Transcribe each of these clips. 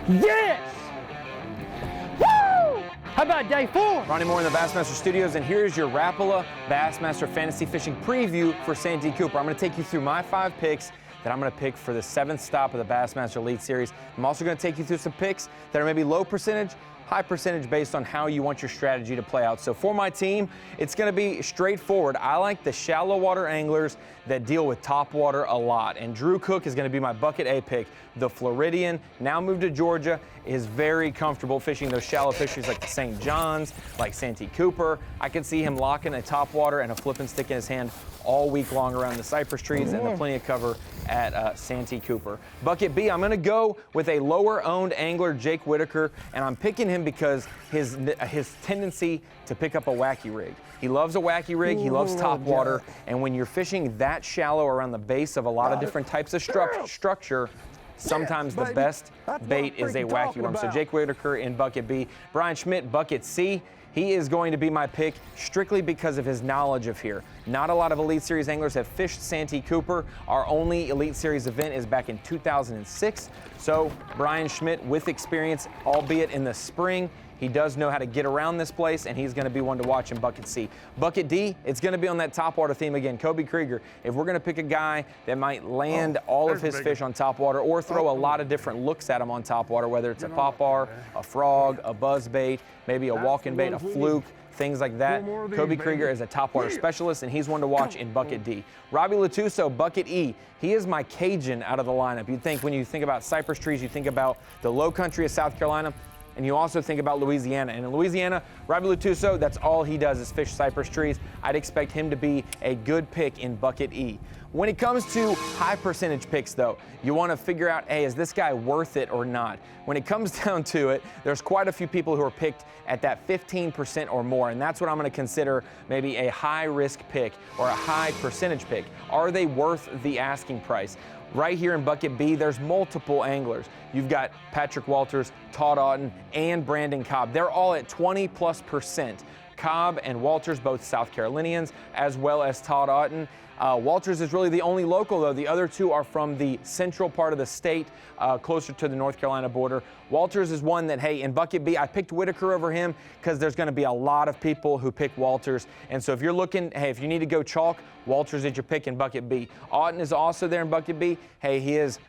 Yes! Woo! How about day 4? Ronnie Moore in the Bassmaster Studios, and here's your Rapala Bassmaster Fantasy Fishing preview for Santee Cooper. I'm going to take you through my 5 picks that I'm going to pick for the 7th stop of the Bassmaster Elite Series. I'm also going to take you through some picks that are maybe low percentage, high percentage based on how you want your strategy to play out. So for my team, it's going to be straightforward. I like the shallow water anglers that deal with top water a lot. And Drew Cook is going to be my bucket A pick. The Floridian, now moved to Georgia, is very comfortable fishing those shallow fisheries like the St. John's, like Santee Cooper. I can see him locking a top water and a flipping stick in his hand all week long around the cypress trees and the plenty of cover at Santee Cooper. Bucket B, I'm going to go with a lower-owned angler, Jake Whitaker, and I'm picking him because his tendency to pick up a wacky rig. He loves a wacky rig, he loves top water, and when you're fishing that shallow around the base of a lot of different types of structure, sometimes the best bait is a wacky worm. So Jake Whitaker in bucket B. Brian Schmidt, bucket C. He is going to be my pick strictly because of his knowledge of here. Not a lot of Elite Series anglers have fished Santee Cooper. Our only Elite Series event is back in 2006. So Brian Schmidt with experience, albeit in the spring, he does know how to get around this place, and he's going to be one to watch in bucket C. Bucket D, it's going to be on that top water theme again. Kobe Krieger, if we're going to pick a guy that might land all of his fish on top water or throw a lot of different looks at him on top water, whether it's a popper, a frog, a buzz bait, maybe a walking bait, a fluke, things like that. Kobe Krieger is a top water specialist, and he's one to watch in bucket D. Robbie Latuso, bucket E. He is my Cajun out of the lineup. You'd think when you think about cypress trees, you think about the low country of South Carolina. And you also think about Louisiana. And in Louisiana, Robbie Latuso, that's all he does is fish cypress trees. I'd expect him to be a good pick in bucket E. When it comes to high percentage picks, though, you want to figure out, hey, is this guy worth it or not? When it comes down to it, there's quite a few people who are picked at that 15% or more, and that's what I'm going to consider maybe a high-risk pick or a high percentage pick. Are they worth the asking price? Right here in bucket B, there's multiple anglers. You've got Patrick Walters, Todd Auten, and Brandon Cobb. They're all at 20+%. Cobb and Walters, both South Carolinians, as well as Todd Auten. Walters is really the only local, though. The other two are from the central part of the state, closer to the North Carolina border. Walters is one that, hey, in bucket B, I picked Whitaker over him because there's going to be a lot of people who pick Walters. And so if you're looking, hey, if you need to go chalk, Walters is your pick in bucket B. Auten is also there in bucket B. Hey, he is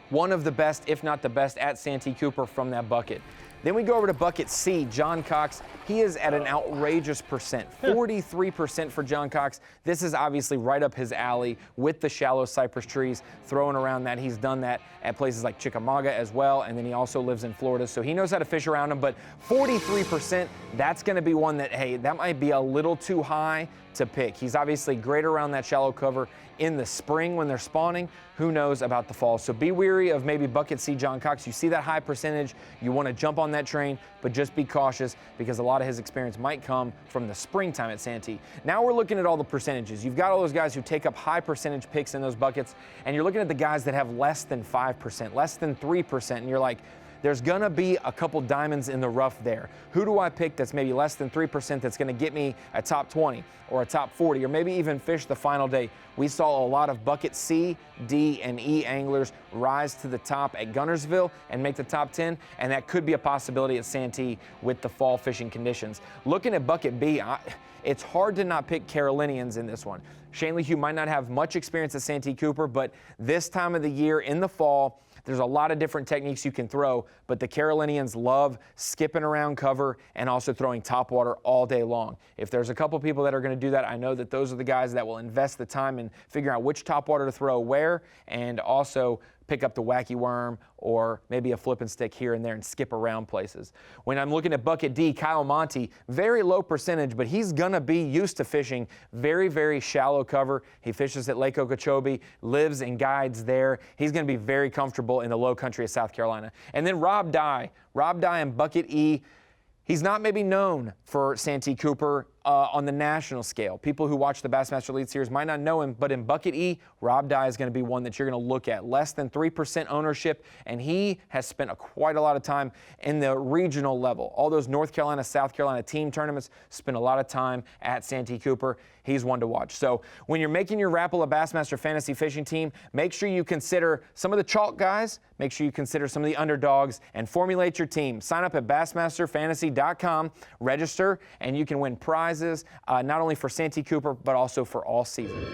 one of the best, if not the best, at Santee Cooper from that bucket. Then we go over to bucket C, John Cox. He is at an outrageous percent, 43% for John Cox. This is obviously right up his alley with the shallow cypress trees, throwing around that. He's done that at places like Chickamauga as well, and then he also lives in Florida, so he knows how to fish around them. But 43%, that's going to be one that, hey, that might be a little too high to pick. He's obviously great around that shallow cover in the spring when they're spawning. Who knows about the fall? So be wary of maybe bucket C John Cox. You see that high percentage, you want to jump on that train, but just be cautious because a lot of his experience might come from the springtime at Santee. Now we're looking at all the percentages. You've got all those guys who take up high percentage picks in those buckets, and you're looking at the guys that have less than 5%, less than 3%, and you're like, there's going to be a couple diamonds in the rough there. Who do I pick that's maybe less than 3% that's going to get me a top 20 or a top 40 or maybe even fish the final day? We saw a lot of bucket C, D, and E anglers rise to the top at Guntersville and make the top 10, and that could be a possibility at Santee with the fall fishing conditions. Looking at bucket B, it's hard to not pick Carolinians in this one. Shane LeHue might not have much experience at Santee Cooper, but this time of the year in the fall, there's a lot of different techniques you can throw, but the Carolinians love skipping around cover and also throwing top water all day long. If there's a couple people that are going to do that, I know that those are the guys that will invest the time in figuring out which top water to throw where, and also pick up the wacky worm or maybe a flipping stick here and there and skip around places. When I'm looking at bucket D, Kyle Monty, very low percentage, but he's gonna be used to fishing very, very shallow cover. He fishes at Lake Okeechobee, lives and guides there. He's gonna be very comfortable in the low country of South Carolina. And then Rob Dye in bucket E. He's not maybe known for Santee Cooper on the national scale. People who watch the Bassmaster Elite Series might not know him, but in bucket E, Rob Dye is going to be one that you're going to look at. Less than 3% ownership, and he has spent quite a lot of time in the regional level. All those North Carolina, South Carolina team tournaments, spent a lot of time at Santee Cooper. he's one to watch. So when you're making your Rapala Bassmaster Fantasy Fishing team, make sure you consider some of the chalk guys, make sure you consider some of the underdogs, and formulate your team. Sign up at bassmasterfantasy.com, register, and you can win prizes, not only for Santee Cooper, but also for all season.